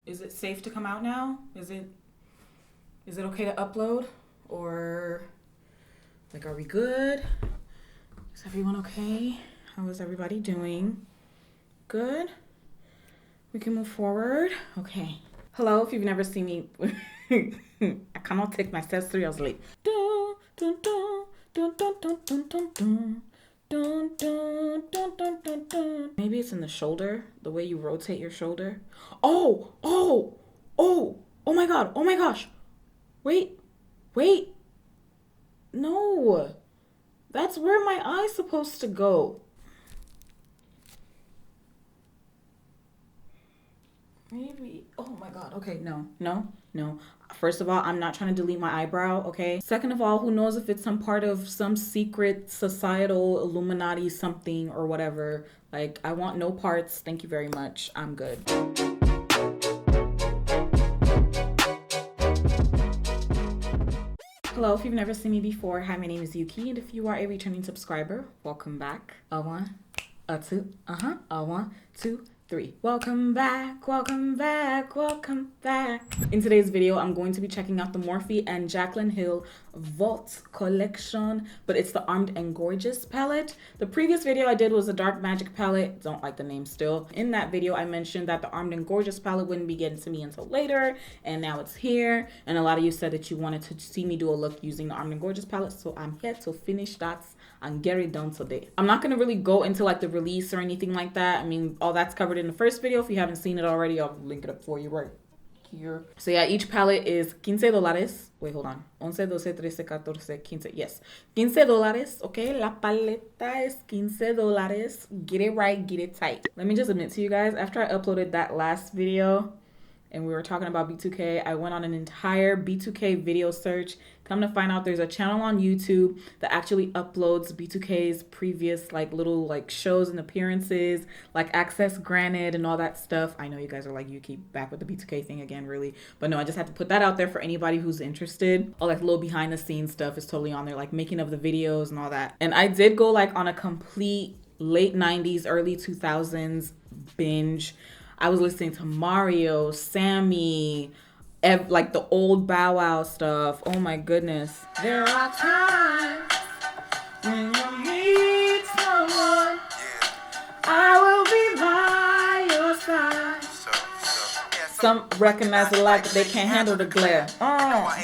Is it safe to come out now? Is it okay to upload? Or like, are we good? Is everyone okay? How is everybody doing? Good? We can move forward. Okay. Hello, if you've never seen me, I cannot take myself seriously. Dun, dun, dun, dun, dun, dun, dun, dun, dun. Dun, dun, dun, dun, dun, dun. Maybe it's in the shoulder, the way you rotate your shoulder. Oh my god, oh my gosh. Wait, wait. No, that's where my eye's supposed to go. Maybe. Oh my god. Okay, no. First of all, I'm not trying to delete my eyebrow, okay? Second of all, who knows if it's some part of some secret societal Illuminati something or whatever. Like, I want no parts. Thank you very much. I'm good. Hello, if you've never seen me before, hi, my name is Youkeyy, and if you are a returning subscriber, welcome back. A one, a two, a one, two, three. Welcome back, welcome back, welcome back. In today's video, I'm going to be checking out the Morphe and Jaclyn Hill Vault collection, but it's the Armed and Gorgeous palette. The previous video I did was a Dark Magic palette. Don't like the name still. In that video, I mentioned that the Armed and Gorgeous palette wouldn't be getting to me until later, and now it's here. And a lot of you said that you wanted to see me do a look using the Armed and Gorgeous palette, so I'm here to finish that and get it done today. I'm not gonna really go into like the release or anything like that. I mean, all that's covered in the first video. If you haven't seen it already, I'll link it up for you right here. So yeah, each palette is $15. Wait, hold on. 11, 12, 13, 14, 15. Yes, $15. Okay, la paleta es $15. Get it right, get it tight. Let me just admit to you guys, after I uploaded that last video and we were talking about B2K, I went on an entire B2K video search. Come to find out, there's a channel on YouTube that actually uploads B2K's previous like little like shows and appearances, like access granted and all that stuff. I know you guys are like, you keep back with the B2K thing again, really. But no, I just had to put that out there for anybody who's interested. All like little behind the scenes stuff is totally on there, like making of the videos and all that. And I did go like on a complete late 90s, early 2000s binge. I was listening to Mario, Sammy, like the old Bow Wow stuff. Oh my goodness. There are times when you need someone. I will be by your side. Some recognize the light, but they can't handle the glare. Oh.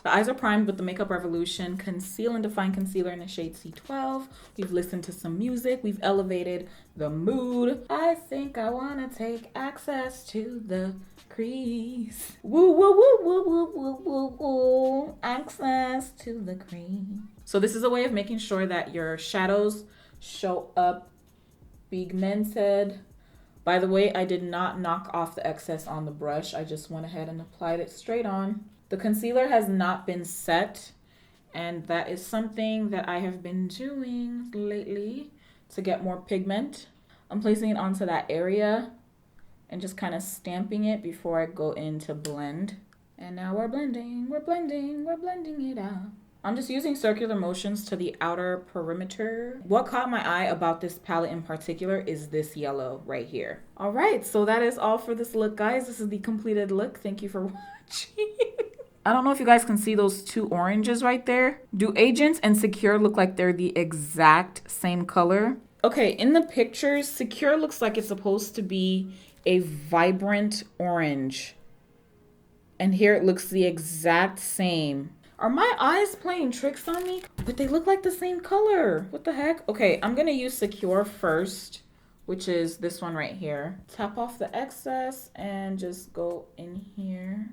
The eyes are primed with the Makeup Revolution Conceal and Define Concealer in the shade C12. We've listened to some music. We've elevated the mood. I think I want to take access to the crease. Woo, woo, woo, woo, woo, woo, woo, woo. Access to the crease. So this is a way of making sure that your shadows show up pigmented. By the way, I did not knock off the excess on the brush. I just went ahead and applied it straight on. The concealer has not been set, and that is something that I have been doing lately to get more pigment. I'm placing it onto that area and just kind of stamping it before I go in to blend. And now we're blending it out. I'm just using circular motions to the outer perimeter. What caught my eye about this palette in particular is this yellow right here. All right, so that is all for this look, guys. This is the completed look. Thank you for watching. I don't know if you guys can see those two oranges right there. Do Agent and Secure look like they're the exact same color? Okay, in the pictures, Secure looks like it's supposed to be a vibrant orange. And here it looks the exact same. Are my eyes playing tricks on me? But they look like the same color. What the heck? Okay, I'm gonna use Secure first, which is this one right here. Tap off the excess and just go in here.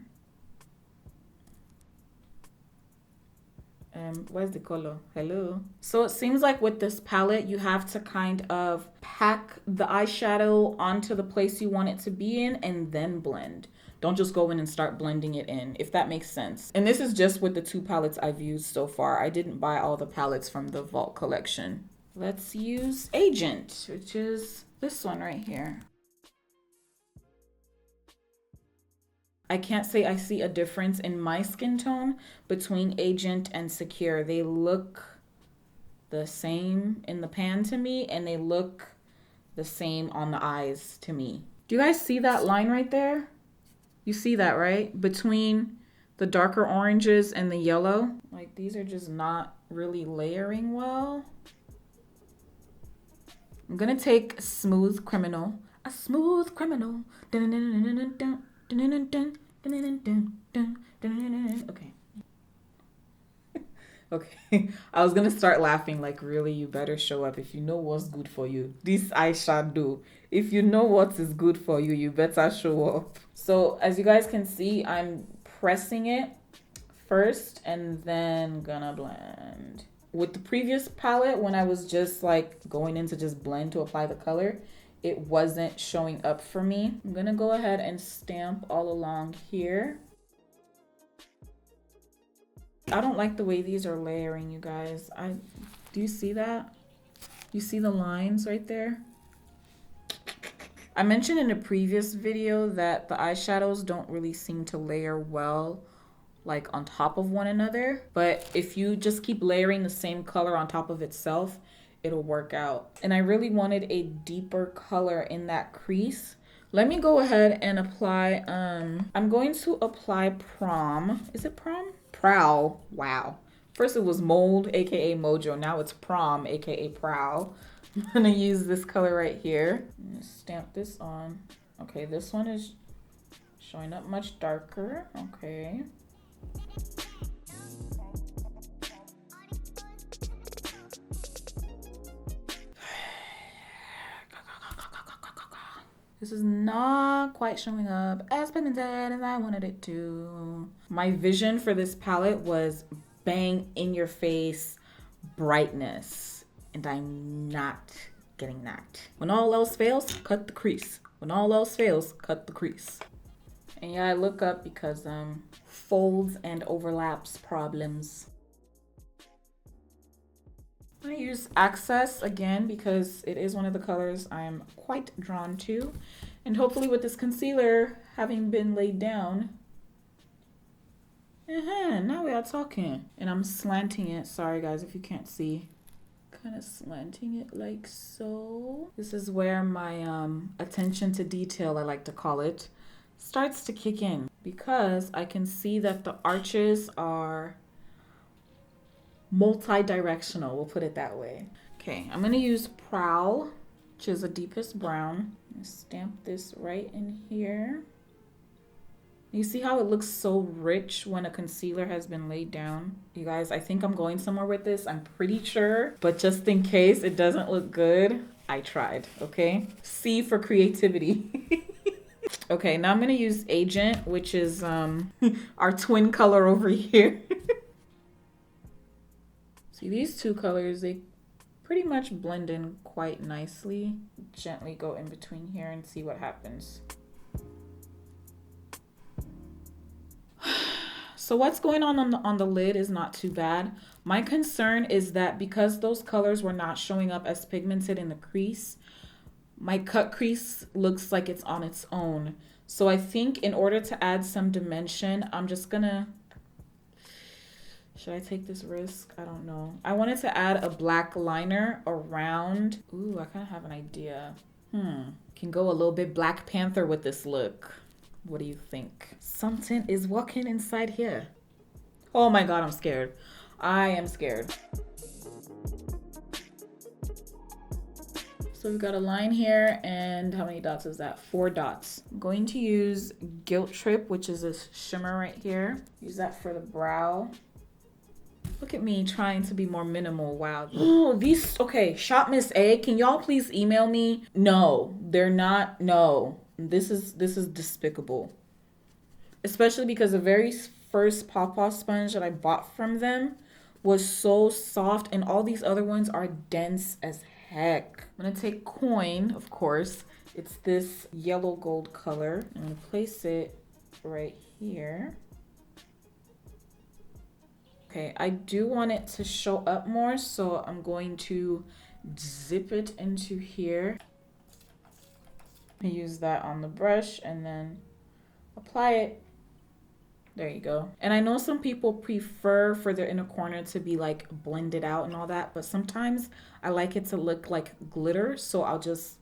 Where's the color? Hello. So it seems like with this palette, you have to kind of pack the eyeshadow onto the place you want it to be in and then blend. Don't just go in and start blending it in, if that makes sense. And this is just with the two palettes I've used so far. I didn't buy all the palettes from the Vault collection. Let's use Agent, which is this one right here. I can't say I see a difference in my skin tone between Agent and Secure. They look the same in the pan to me, and they look the same on the eyes to me. Do you guys see that line right there? You see that, right? Between the darker oranges and the yellow. Like, these are just not really layering well. I'm gonna take Smooth Criminal. A smooth criminal. Okay. Okay. I was gonna start laughing like, really, you better show up if you know what's good for you. This eyeshadow. If you know what is good for you, you better show up. So as you guys can see, I'm pressing it first and then gonna blend. With the previous palette, when I was just like going in to just blend to apply the color, it wasn't showing up for me. I'm gonna go ahead and stamp all along here. I don't like the way these are layering, you guys. Do you see that? You see the lines right there? I mentioned in a previous video that the eyeshadows don't really seem to layer well like on top of one another, but if you just keep layering the same color on top of itself, it'll work out. And I really wanted a deeper color in that crease. Let me go ahead and apply, I'm going to apply Prom. Is it Prom? Prowl. Wow. First it was Mold, aka Mojo. Now it's Prom, aka Prowl. I'm gonna use this color right here. I'm gonna stamp this on. Okay, this one is showing up much darker. Okay. This is not quite showing up as pigmented as I wanted it to. My vision for this palette was bang in your face brightness, and I'm not getting that. When all else fails, cut the crease. When all else fails, cut the crease. And yeah, I look up because folds and overlaps problems. I use Access again because it is one of the colors I'm quite drawn to. And hopefully with this concealer having been laid down, now we are talking. And I'm slanting it. Sorry guys if you can't see. Kind of slanting it like so. This is where my attention to detail, I like to call it, starts to kick in, because I can see that the arches are multi-directional, we'll put it that way. Okay, I'm gonna use Prowl, which is a deepest brown. Stamp this right in here. You see how it looks so rich when a concealer has been laid down? You guys, I think I'm going somewhere with this. I'm pretty sure, but just in case it doesn't look good, I tried, okay? C for creativity. Okay, now I'm gonna use Agent, which is our twin color over here. See, these two colors, they pretty much blend in quite nicely. Gently go in between here and see what happens. So what's going on the lid is not too bad. My concern is that because those colors were not showing up as pigmented in the crease, my cut crease looks like it's on its own. So I think in order to add some dimension, I'm just gonna, should I take this risk? I don't know. I wanted to add a black liner around. Ooh, I kind of have an idea. Can go a little bit Black Panther with this look. What do you think? Something is walking inside here. Oh my God, I'm scared. I am scared. So we've got a line here, and how many dots is that? 4 dots. I'm going to use Guilt Trip, which is this shimmer right here. Use that for the brow. Look at me trying to be more minimal. Wow. Oh, these, okay, Shop Miss A, can y'all please email me? No, they're not, no. This is despicable. Especially because the very first Pawpaw sponge that I bought from them was so soft, and all these other ones are dense as heck. I'm gonna take Coin, of course. It's this yellow gold color. I'm gonna place it right here. Okay, I do want it to show up more, so I'm going to zip it into here. Use that on the brush and then apply it. There you go. And I know some people prefer for their inner corner to be like blended out and all that, but sometimes I like it to look like glitter, so I'll just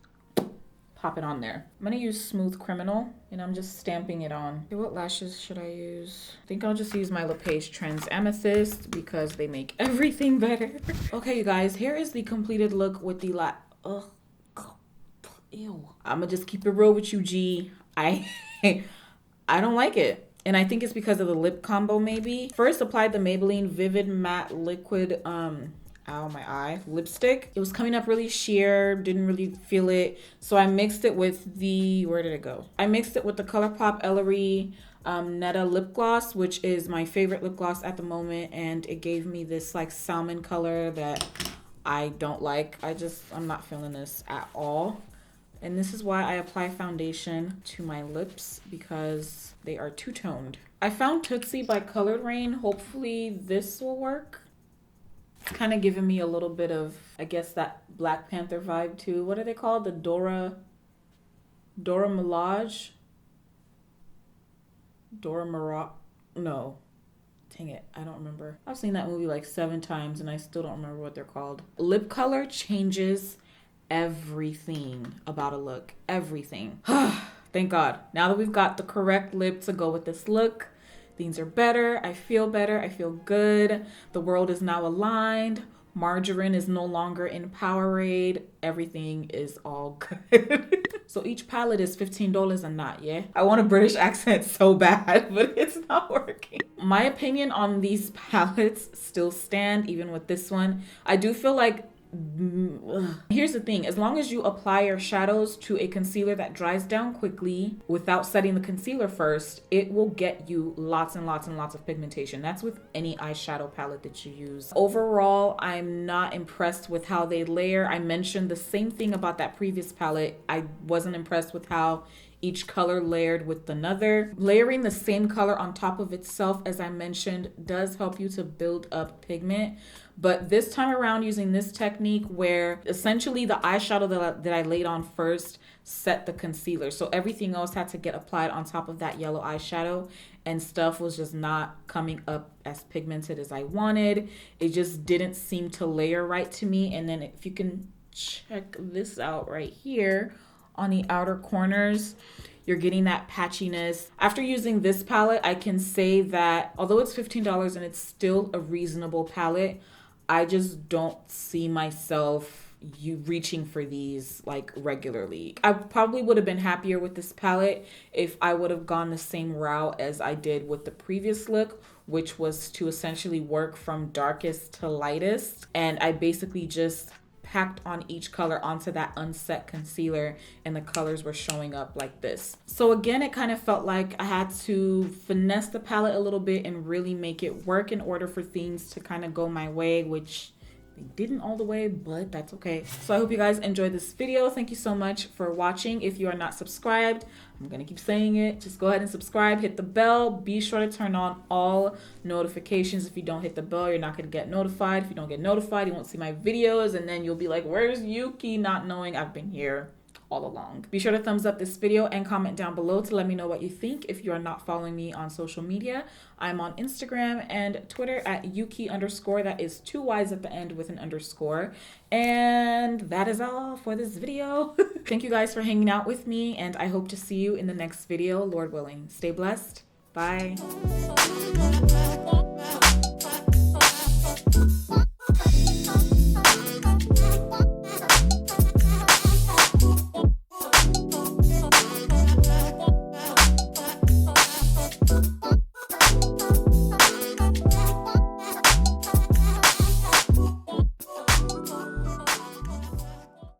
pop it on there. I'm gonna use Smooth Criminal and I'm just stamping it on. Okay, what lashes should I use? I think I'll just use my LePage Trends Amethyst because they make everything better. Okay, you guys, here is the completed look with the ew. I'm gonna just keep it real with you, G. I don't like it. And I think it's because of the lip combo, maybe. First applied the Maybelline Vivid Matte Liquid, ow, my eye, lipstick. It was coming up really sheer, didn't really feel it. So I mixed it with the, where did it go? I mixed it with the ColourPop Ellery Netta lip gloss, which is my favorite lip gloss at the moment. And it gave me this like salmon color that I don't like. I'm not feeling this at all. And this is why I apply foundation to my lips, because they are two-toned. I found Tootsie by Colored Rain. Hopefully this will work. It's kind of giving me a little bit of, I guess, that Black Panther vibe too. What are they called? The Dora Milaje? No. Dang it, I don't remember. I've seen that movie like 7 times and I still don't remember what they're called. Lip color changes everything about a look. Everything. Thank God. Now that we've got the correct lip to go with this look, things are better. I feel good. The world is now aligned. Margarine is no longer in Powerade. Everything is all good. So each palette is $15 and not, yeah? I want a British accent so bad, but it's not working. My opinion on these palettes still stand, even with this one. I do feel like here's the thing, as long as you apply your shadows to a concealer that dries down quickly without setting the concealer first, it will get you lots and lots and lots of pigmentation. That's with any eyeshadow palette that you use. Overall, I'm not impressed with how they layer. I mentioned the same thing about that previous palette. I wasn't impressed with how each color layered with another. Layering the same color on top of itself, as I mentioned, does help you to build up pigment. But this time around, using this technique where essentially the eyeshadow that I laid on first set the concealer. So everything else had to get applied on top of that yellow eyeshadow, and stuff was just not coming up as pigmented as I wanted. It just didn't seem to layer right to me. And then if you can check this out right here, on the outer corners, you're getting that patchiness. After using this palette, I can say that although it's $15 and it's still a reasonable palette, I just don't see myself reaching for these like regularly. I probably would have been happier with this palette if I would have gone the same route as I did with the previous look, which was to essentially work from darkest to lightest. And I basically just packed on each color onto that unset concealer, and the colors were showing up like this. So again, it kind of felt like I had to finesse the palette a little bit and really make it work in order for things to kind of go my way, which they didn't all the way, but that's okay. So I hope you guys enjoyed this video. Thank you so much for watching. If you are not subscribed, I'm gonna keep saying it, just go ahead and subscribe, hit the bell. Be sure to turn on all notifications. If you don't hit the bell, you're not gonna get notified. If you don't get notified, you won't see my videos, and then you'll be like, where's Youkeyy, not knowing I've been here all along. Be sure to thumbs up this video and comment down below to let me know what you think. If you are not following me on social media, I'm on Instagram and Twitter at Youkeyy_. That is 2 Y's at the end with an underscore. And that is all for this video. Thank you guys for hanging out with me, and I hope to see you in the next video, Lord willing. Stay blessed. Bye.